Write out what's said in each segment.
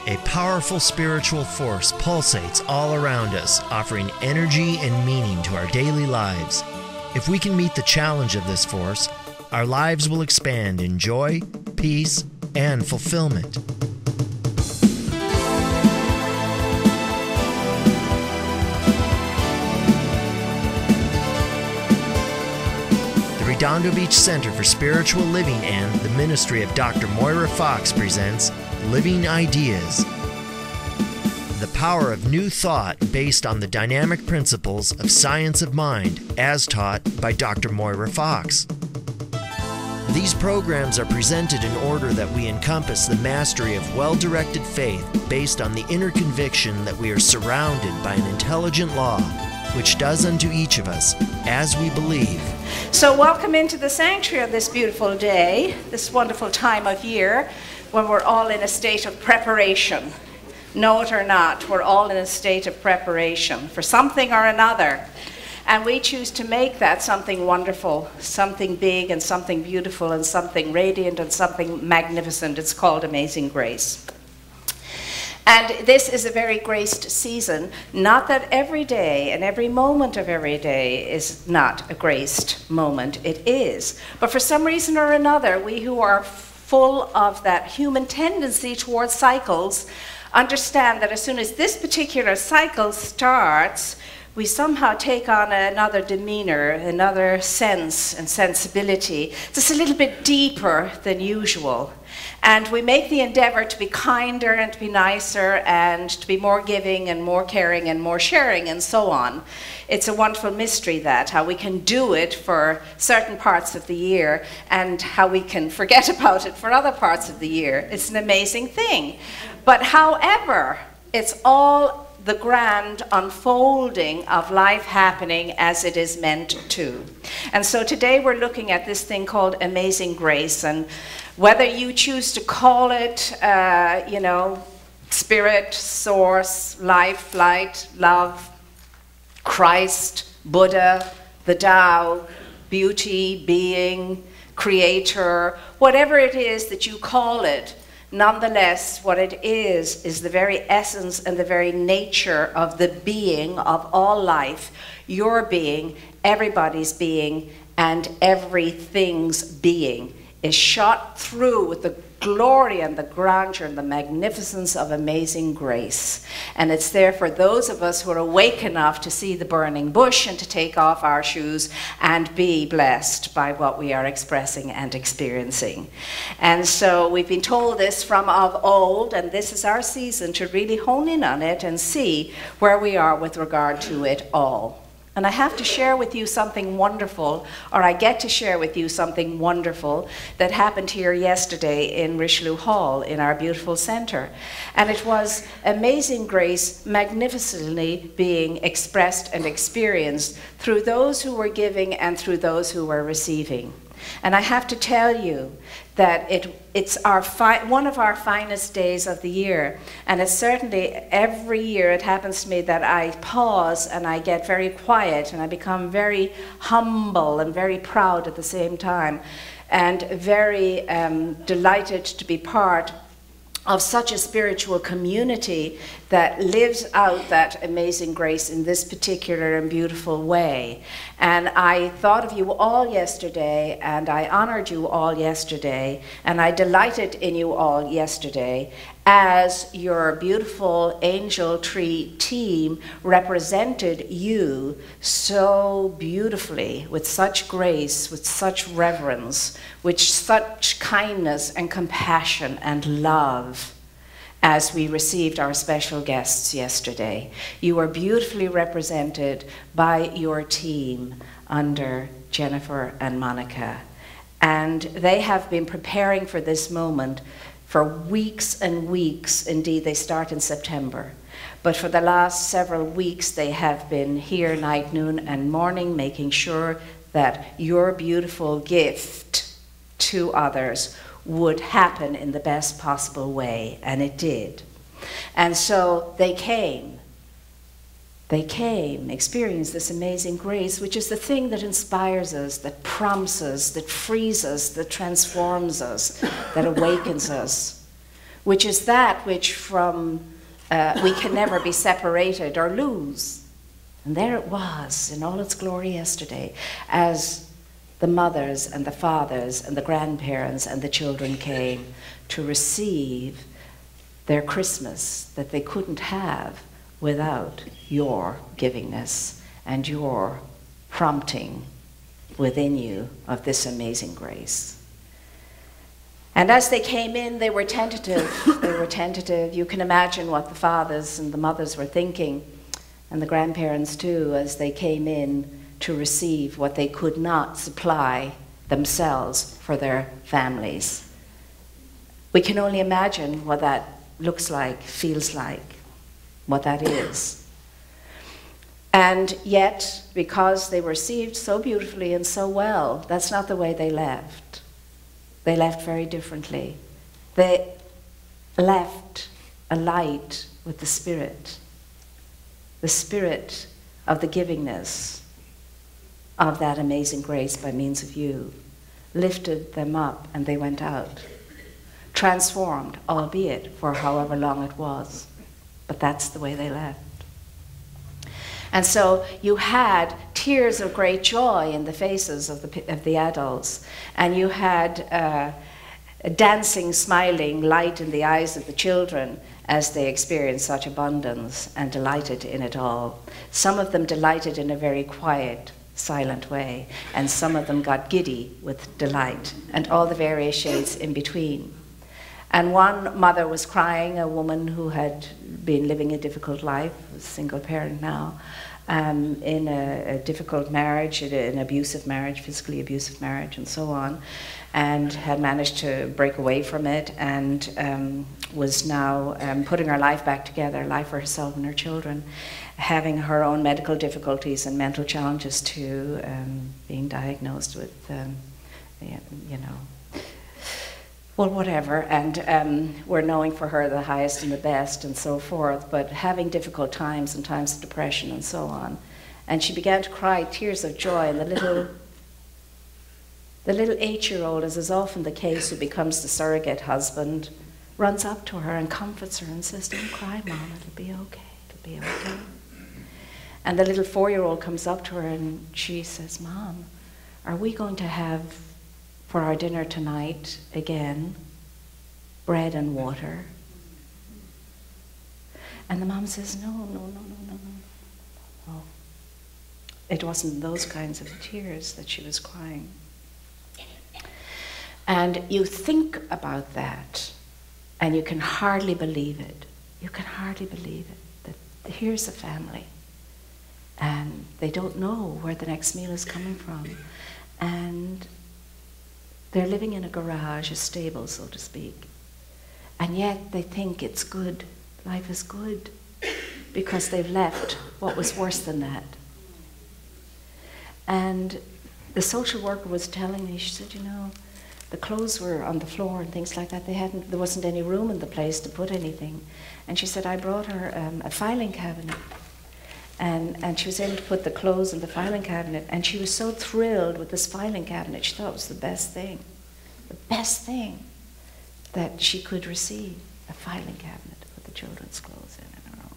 A powerful spiritual force pulsates all around us, offering energy and meaning to our daily lives. If we can meet the challenge of this force, our lives will expand in joy, peace, and fulfillment. The Redondo Beach Center for Spiritual Living and the Ministry of Dr. Moira Foxe presents Living Ideas. The power of new thought based on the dynamic principles of science of mind as taught by Dr. Moira Foxe. These programs are presented in order that we encompass the mastery of well-directed faith based on the inner conviction that we are surrounded by an intelligent law which does unto each of us as we believe. So welcome into the sanctuary on this beautiful day, this wonderful time of year when we're all in a state of preparation. Know it or not, we're all in a state of preparation for something or another. And we choose to make that something wonderful, something big and something beautiful and something radiant and something magnificent. It's called Amazing Grace. And this is a very graced season. Not that every day and every moment of every day is not a graced moment. It is. But for some reason or another, we who are full of that human tendency towards cycles understand that as soon as this particular cycle starts, we somehow take on another demeanor, another sense and sensibility, just a little bit deeper than usual. And we make the endeavor to be kinder and to be nicer and to be more giving and more caring and more sharing and so on. It's a wonderful mystery that, how we can do it for certain parts of the year and how we can forget about it for other parts of the year. It's an amazing thing. But however, it's all the grand unfolding of life happening as it is meant to. And so today we're looking at this thing called Amazing Grace, and whether you choose to call it, spirit, source, life, light, love, Christ, Buddha, the Tao, beauty, being, creator, whatever it is that you call it, nonetheless, what it is the very essence and the very nature of the being of all life, your being, everybody's being, and everything's being is shot through with the glory and the grandeur and the magnificence of amazing grace. And it's there for those of us who are awake enough to see the burning bush and to take off our shoes and be blessed by what we are expressing and experiencing. And so we've been told this from of old, and this is our season to really hone in on it and see where we are with regard to it all. And I have to share with you something wonderful, or I get to share with you something wonderful that happened here yesterday in Richelieu Hall in our beautiful center. And it was Amazing Grace magnificently being expressed and experienced through those who were giving and through those who were receiving. And I have to tell you that it's one of our finest days of the year. And it's certainly every year it happens to me that I pause and I get very quiet and I become very humble and very proud at the same time and very delighted to be part of such a spiritual community that lives out that amazing grace in this particular and beautiful way. And I thought of you all yesterday, and I honored you all yesterday, and I delighted in you all yesterday as your beautiful angel tree team represented you so beautifully, with such grace, with such reverence, with such kindness and compassion and love. As we received our special guests yesterday, you were beautifully represented by your team under Jennifer and Monica. And they have been preparing for this moment for weeks and weeks. Indeed, they start in September. But for the last several weeks, they have been here night, noon, and morning, making sure that your beautiful gift to others would happen in the best possible way, and it did. And so they came, experienced this amazing grace, which is the thing that inspires us, that prompts us, that frees us, that transforms us, that awakens us. which is that which from we can never be separated or lose. And there it was in all its glory yesterday, as the mothers and the fathers and the grandparents and the children came to receive their Christmas that they couldn't have without your givingness and your prompting within you of this amazing grace. And as they came in, they were tentative. They were tentative. You can imagine what the fathers and the mothers were thinking, and the grandparents too, as they came in to receive what they could not supply themselves for their families. We can only imagine what that looks like, feels like, what that is. And yet, because they were received so beautifully and so well, that's not the way they left. They left very differently. They left alight with the Spirit of the givingness of that amazing grace by means of you, lifted them up, and they went out, transformed, albeit for however long it was. But that's the way they left. And so you had tears of great joy in the faces of the adults, and you had a dancing, smiling light in the eyes of the children as they experienced such abundance and delighted in it all. Some of them delighted in a very quiet, silent way, and some of them got giddy with delight, and all the various shades in between. And one mother was crying, a woman who had been living a difficult life, a single parent now, in a difficult marriage, an abusive marriage, physically abusive marriage, and so on, and had managed to break away from it, and was now putting her life back together, life for herself and her children, having her own medical difficulties and mental challenges too, being diagnosed with, well, whatever, and we're knowing for her the highest and the best and so forth, but having difficult times and times of depression and so on. And she began to cry tears of joy, and the little 8-year-old, as is often the case, who becomes the surrogate husband, runs up to her and comforts her and says, "Don't cry, Mom, it'll be okay, it'll be okay." And the little 4-year-old comes up to her and she says, "Mom, are we going to have for our dinner tonight again bread and water?" And the mom says, no. It wasn't those kinds of tears that she was crying. And you think about that, and you can hardly believe it. You can hardly believe it, that here's a family, and they don't know where the next meal is coming from. And they're living in a garage, a stable, so to speak. And yet they think it's good, life is good, because they've left what was worse than that. And the social worker was telling me, she said, the clothes were on the floor and things like that. There wasn't any room in the place to put anything. And she said, I brought her a filing cabinet. And she was able to put the clothes in the filing cabinet, and she was so thrilled with this filing cabinet. She thought it was the best thing that she could receive, a filing cabinet to put the children's clothes in her own.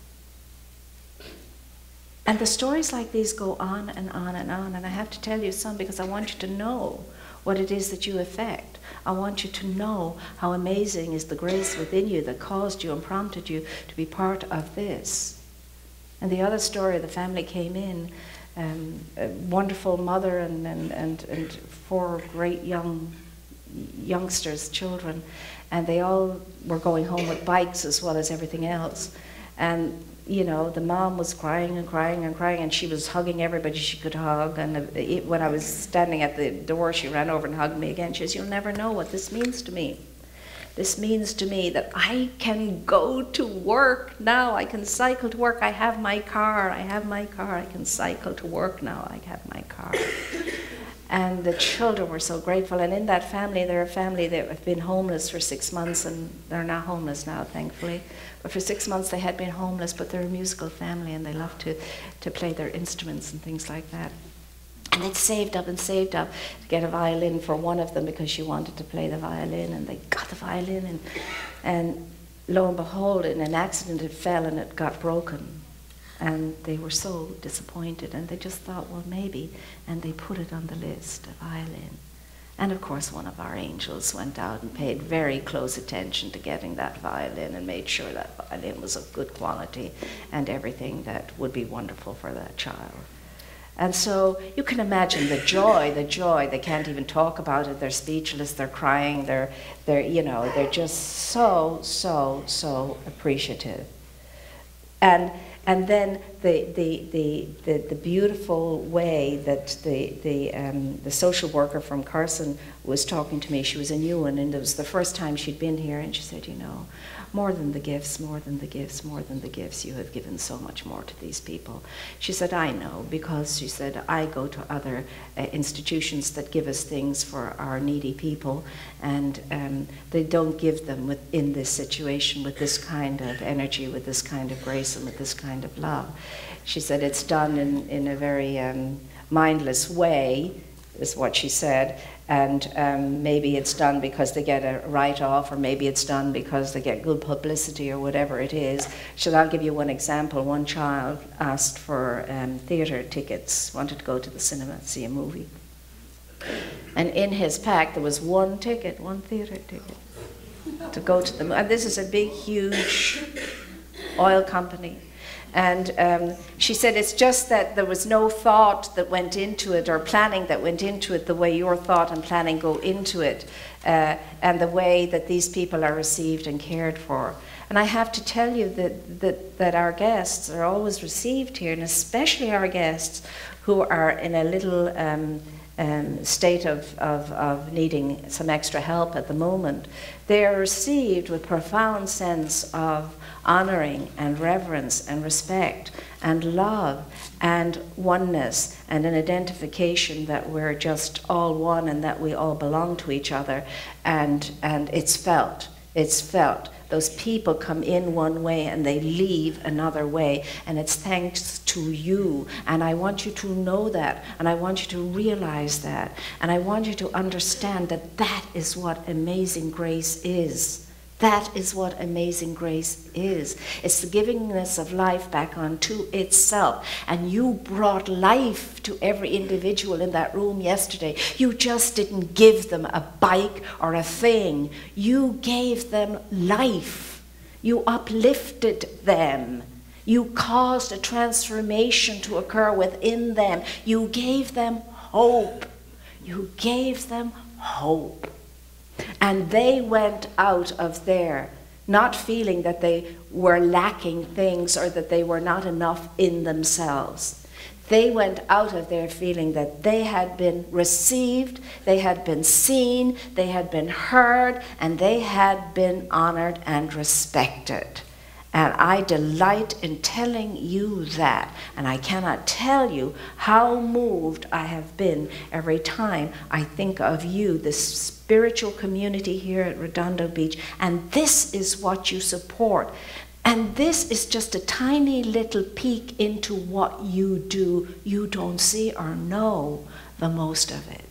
And the stories like these go on and on and on, and I have to tell you some because I want you to know what it is that you affect. I want you to know how amazing is the grace within you that caused you and prompted you to be part of this. And the other story, the family came in, a wonderful mother and 4 great youngsters, children, and they all were going home with bikes as well as everything else. And the mom was crying and crying and crying, and she was hugging everybody she could hug. And when I was standing at the door, she ran over and hugged me again. She says, "You'll never know what this means to me. This means to me that I can go to work now. I can cycle to work. I have my car. I can cycle to work now. I have my car." And the children were so grateful. And in that family, they're a family that have been homeless for 6 months, and they're not homeless now, thankfully. But for 6 months they had been homeless, but they're a musical family, and they love to play their instruments and things like that. And they'd saved up to get a violin for one of them because she wanted to play the violin, and they got the violin, and lo and behold, in an accident it fell and it got broken. And they were so disappointed, and they just thought, well, maybe, and they put it on the list, a violin. And of course, one of our angels went out and paid very close attention to getting that violin and made sure that violin was of good quality and everything that would be wonderful for that child. And so you can imagine the joy, they can't even talk about it, they're speechless, they're crying, they're just so appreciative. And then the beautiful way that the social worker from Carson was talking to me, she was a new one, and it was the first time she'd been here, and she said, more than the gifts, more than the gifts, more than the gifts, you have given so much more to these people. She said, I know, because she said, I go to other institutions that give us things for our needy people, and they don't give them in this situation with this kind of energy, with this kind of grace, and with this kind of love. She said, it's done in a very mindless way, is what she said, and maybe it's done because they get a write-off, or maybe it's done because they get good publicity, or whatever it is. So I'll give you one example. One child asked for theatre tickets, wanted to go to the cinema to see a movie. And in his pack there was one ticket, one theatre ticket, to go to the movie. And this is a big, huge oil company. And she said it's just that there was no thought that went into it, or planning that went into it, the way your thought and planning go into it, and the way that these people are received and cared for. And I have to tell you that our guests are always received here, and especially our guests who are in a little state of needing some extra help at the moment. They are received with profound sense of honoring and reverence and respect and love and oneness and an identification that we're just all one and that we all belong to each other, and it's felt. Those people come in one way and they leave another way, and it's thanks to you. And I want you to know that, and I want you to realize that, and I want you to understand that that is what amazing grace is. That is what amazing grace is. It's the givingness of life back onto itself. And you brought life to every individual in that room yesterday. You just didn't give them a bike or a thing. You gave them life. You uplifted them. You caused a transformation to occur within them. You gave them hope. You gave them hope. And they went out of there not feeling that they were lacking things or that they were not enough in themselves. They went out of there feeling that they had been received, they had been seen, they had been heard, and they had been honored and respected. And I delight in telling you that. And I cannot tell you how moved I have been every time I think of you, this spiritual community here at Redondo Beach. And this is what you support. And this is just a tiny little peek into what you do. You don't see or know the most of it.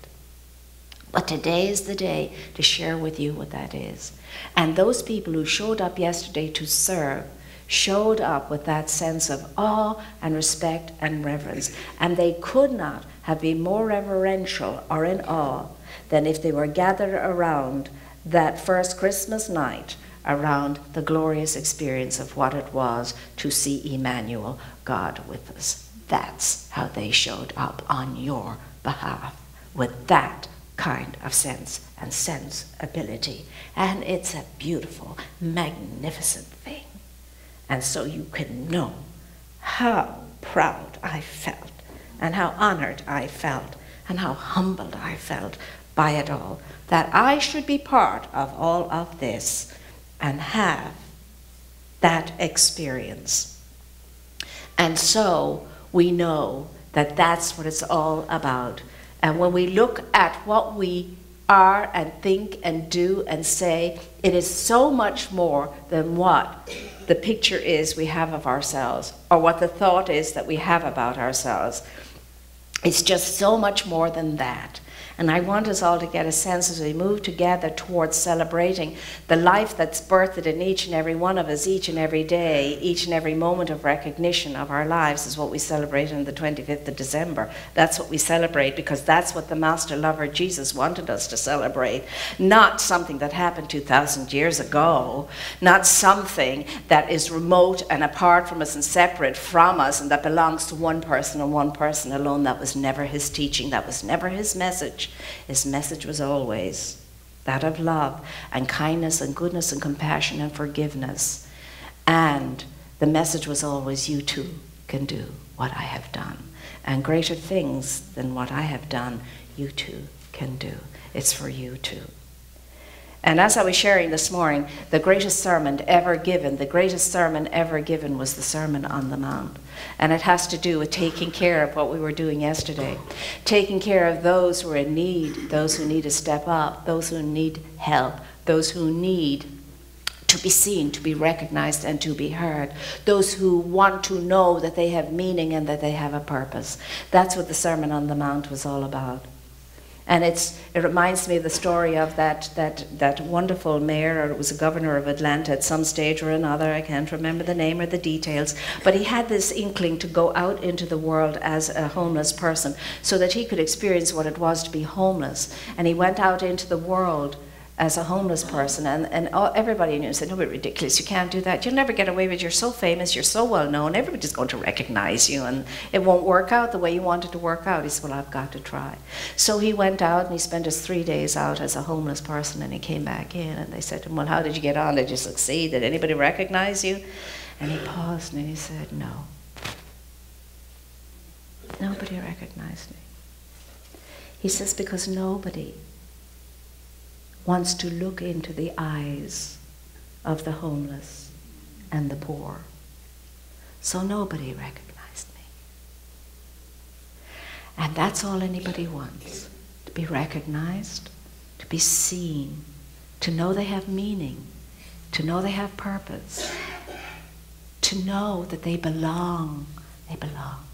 But today is the day to share with you what that is. And those people who showed up yesterday to serve showed up with that sense of awe and respect and reverence. And they could not have been more reverential or in awe than if they were gathered around that first Christmas night, around the glorious experience of what it was to see Emmanuel, God with us. That's how they showed up on your behalf, with that kind of sense and sensibility. And it's a beautiful, magnificent thing. And so you can know how proud I felt, and how honored I felt, and how humbled I felt by it all, that I should be part of all of this and have that experience. And so we know that that's what it's all about. And when we look at what we are and think and do and say, it is so much more than what the picture is we have of ourselves, or what the thought is that we have about ourselves. It's just so much more than that. And I want us all to get a sense as we move together towards celebrating the life that's birthed in each and every one of us, each and every day, each and every moment of recognition of our lives is what we celebrate on the 25th of December. That's what we celebrate, because that's what the Master Lover Jesus wanted us to celebrate. Not something that happened 2,000 years ago, not something that is remote and apart from us and separate from us and that belongs to one person and one person alone. That was never his teaching. That was never his message. His message was always that of love and kindness and goodness and compassion and forgiveness. And the message was always, you too can do what I have done. And greater things than what I have done, you too can do. It's for you too. And as I was sharing this morning, the greatest sermon ever given was the Sermon on the Mount. And it has to do with taking care of what we were doing yesterday. Taking care of those who are in need, those who need to step up, those who need help, those who need to be seen, to be recognized, and to be heard. Those who want to know that they have meaning and that they have a purpose. That's what the Sermon on the Mount was all about. And it reminds me of the story of that wonderful mayor, or it was a governor of Atlanta at some stage or another, I can't remember the name or the details, but he had this inkling to go out into the world as a homeless person so that he could experience what it was to be homeless. And he went out into the world as a homeless person, and everybody knew, said, no, it's ridiculous, you can't do that, you'll never get away with it, you're so famous, you're so well known, everybody's going to recognize you, and it won't work out the way you want it to work out. He said, well, I've got to try. So he went out and he spent his 3 days out as a homeless person, and he came back in, and they said to him, well, how did you get on? Did you succeed? Did anybody recognize you? And he paused and he said, no. Nobody recognized me. He says, because nobody wants to look into the eyes of the homeless and the poor. So nobody recognized me. And that's all anybody wants, to be recognized, to be seen, to know they have meaning, to know they have purpose, to know that they belong. They belong.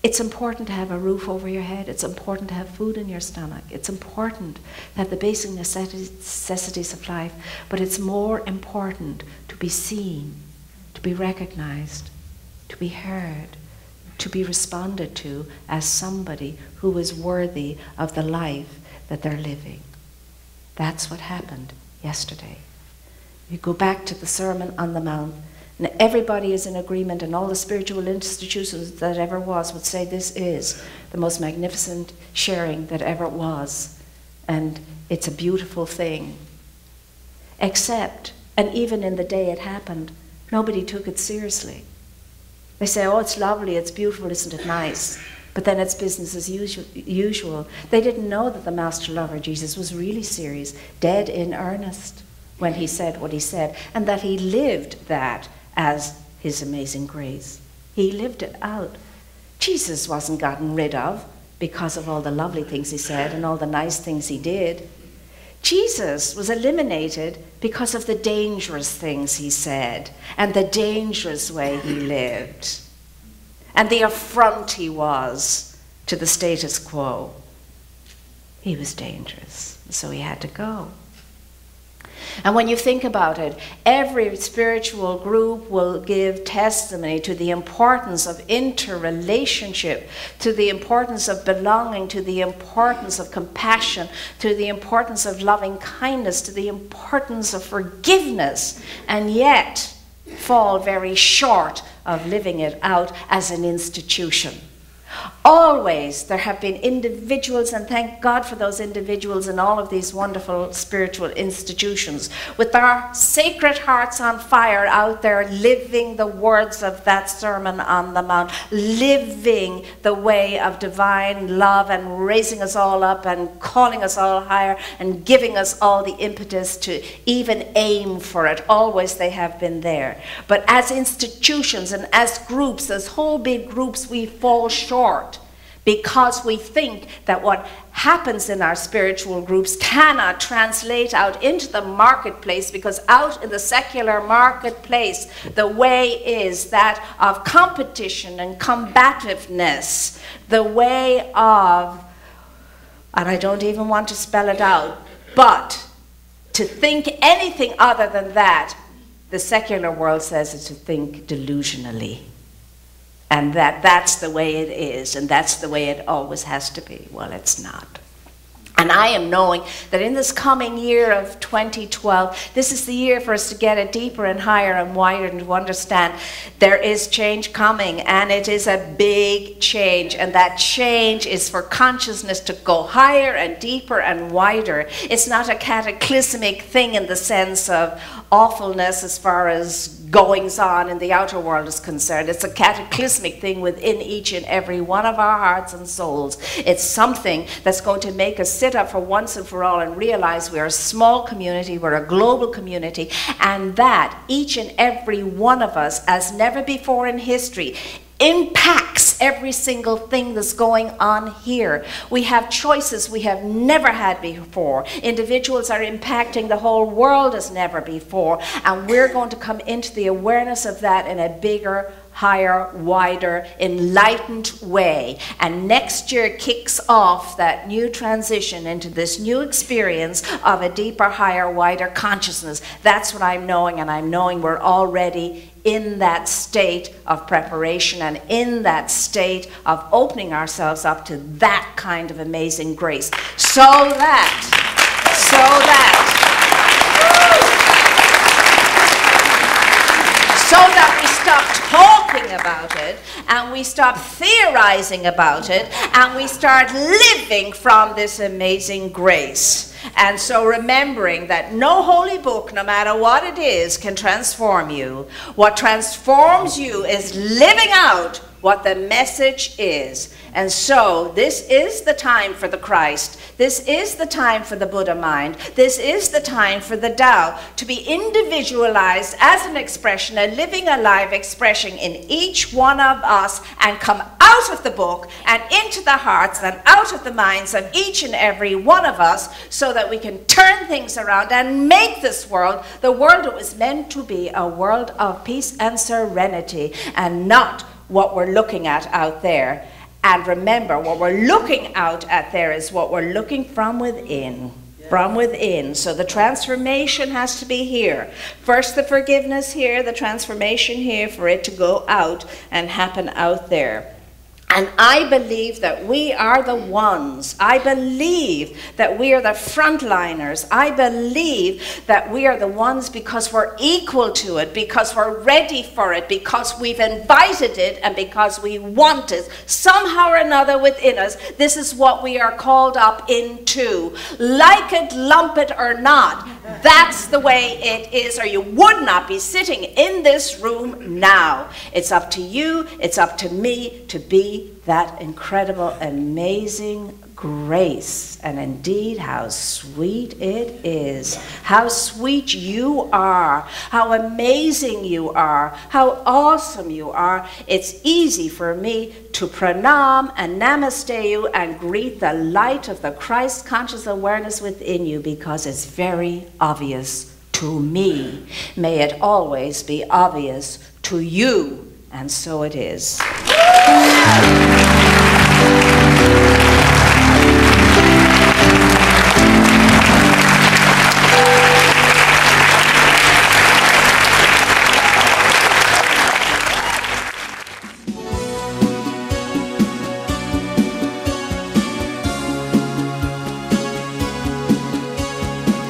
It's important to have a roof over your head. It's important to have food in your stomach. It's important to have the basic necessities of life. But it's more important to be seen, to be recognized, to be heard, to be responded to as somebody who is worthy of the life that they're living. That's what happened yesterday. You go back to the Sermon on the Mount, and everybody is in agreement, and all the spiritual institutions that ever was would say this is the most magnificent sharing that ever was. And it's a beautiful thing. Except, and even in the day it happened, nobody took it seriously. They say, oh, it's lovely, it's beautiful, isn't it nice? But then it's business as usual. They didn't know that the Master Lover Jesus was really serious, dead in earnest when he said what he said, and that he lived that as his amazing grace. He lived it out. Jesus wasn't gotten rid of because of all the lovely things he said and all the nice things he did. Jesus was eliminated because of the dangerous things he said and the dangerous way he lived and the affront he was to the status quo. He was dangerous, so he had to go. And when you think about it, every spiritual group will give testimony to the importance of interrelationship, to the importance of belonging, to the importance of compassion, to the importance of loving kindness, to the importance of forgiveness, and yet fall very short of living it out as an institution. Always there have been individuals, and thank God for those individuals in all of these wonderful spiritual institutions, with their sacred hearts on fire out there living the words of that Sermon on the Mount, living the way of divine love and raising us all up and calling us all higher and giving us all the impetus to even aim for it. Always they have been there. But as institutions and as groups, as whole big groups, we fall short because we think that what happens in our spiritual groups cannot translate out into the marketplace, because out in the secular marketplace, the way is that of competition and combativeness, the way of And I don't even want to spell it out. But to think anything other than that, the secular world says it's to think delusionally. And that's the way it is, and that's the way it always has to be. Well, it's not. And I am knowing that in this coming year of 2012, this is the year for us to get it deeper and higher and wider and to understand there is change coming, and it is a big change, and that change is for consciousness to go higher and deeper and wider. It's not a cataclysmic thing in the sense of awfulness as far as goings on in the outer world is concerned. It's a cataclysmic thing within each and every one of our hearts and souls. It's something that's going to make us sit up for once and for all and realize we're a small community, we're a global community, and that each and every one of us, as never before in history, impacts every single thing that's going on here. We have choices we have never had before. Individuals are impacting the whole world as never before, and we're going to come into the awareness of that in a bigger, higher, wider, enlightened way. And next year kicks off that new transition into this new experience of a deeper, higher, wider consciousness. That's what I'm knowing, and I'm knowing we're already in that state of preparation and in that state of opening ourselves up to that kind of amazing grace. So that we stop talking about it, and we stop theorizing about it, and we start living from this amazing grace. And so remembering that no holy book, no matter what it is, can transform you. What transforms you is living out what the message is. And so this is the time for the Christ. This is the time for the Buddha mind. This is the time for the Tao to be individualized as an expression, a living, alive expression in each one of us, and come out of the book and into the hearts and out of the minds of each and every one of us, so that we can turn things around and make this world the world it was meant to be, a world of peace and serenity, and not what we're looking at out there. And remember, what we're looking out at there is what we're looking from within. From within. So the transformation has to be here. First the forgiveness here, the transformation here, for it to go out and happen out there. And I believe that we are the ones. I believe that we are the frontliners. I believe that we are the ones because we're equal to it, because we're ready for it, because we've invited it, and because we want it somehow or another within us. This is what we are called up into. Like it, lump it, or not. That's the way it is, or you would not be sitting in this room now. It's up to you, it's up to me to be that incredible, amazing grace. And indeed, how sweet it is. How sweet you are. How amazing you are. How awesome you are. It's easy for me to pranam and namaste you and greet the light of the Christ conscious awareness within you, because it's very obvious to me. May it always be obvious to you. And so it is.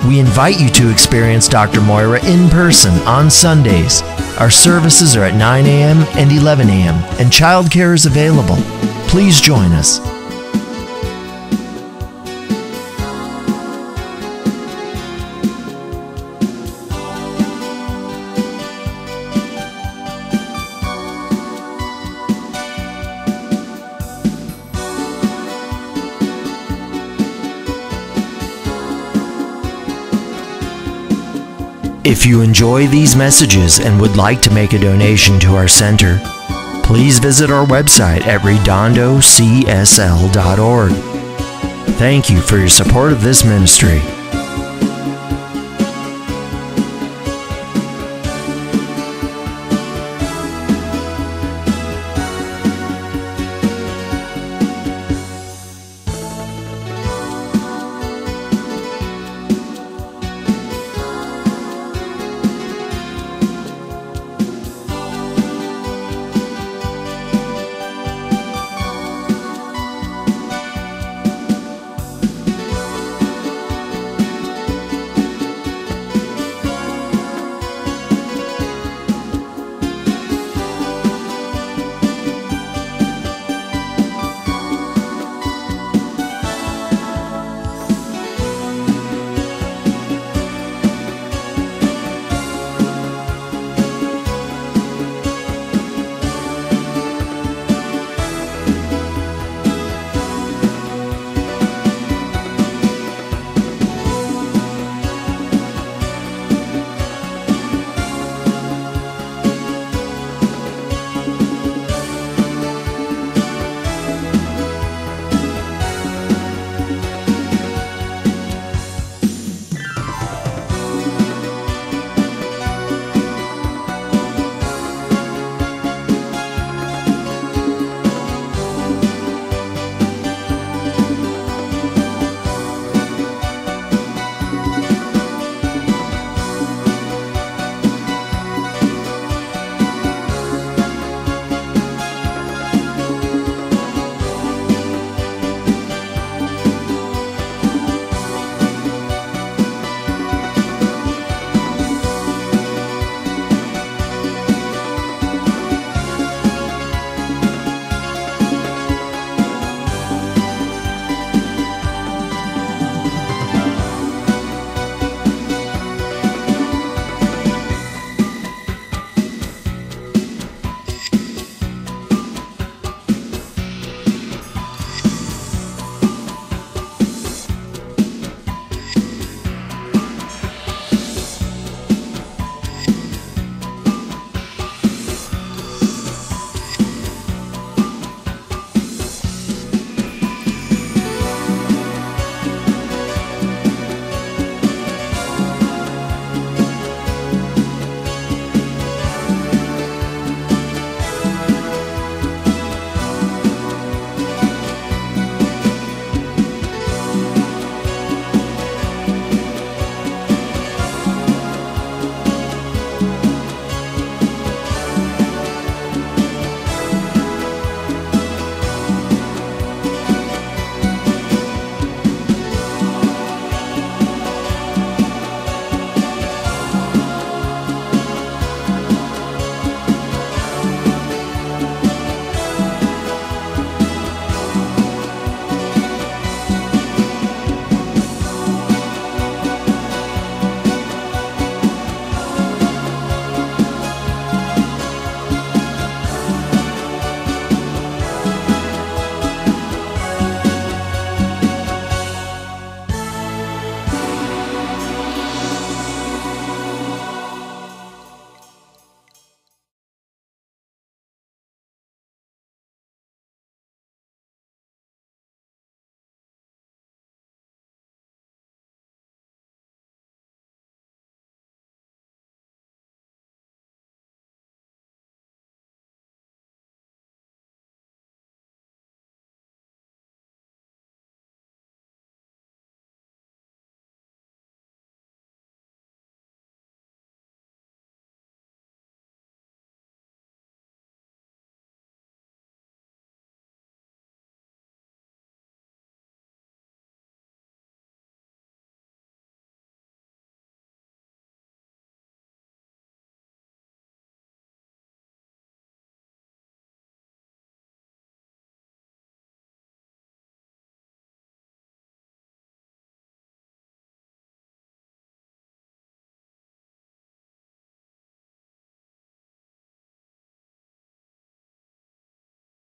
We invite you to experience Dr. Moira in person on Sundays. Our services are at 9 a.m. and 11 a.m., and childcare is available. Please join us. If you enjoy these messages and would like to make a donation to our center, please visit our website at redondocsl.org. Thank you for your support of this ministry.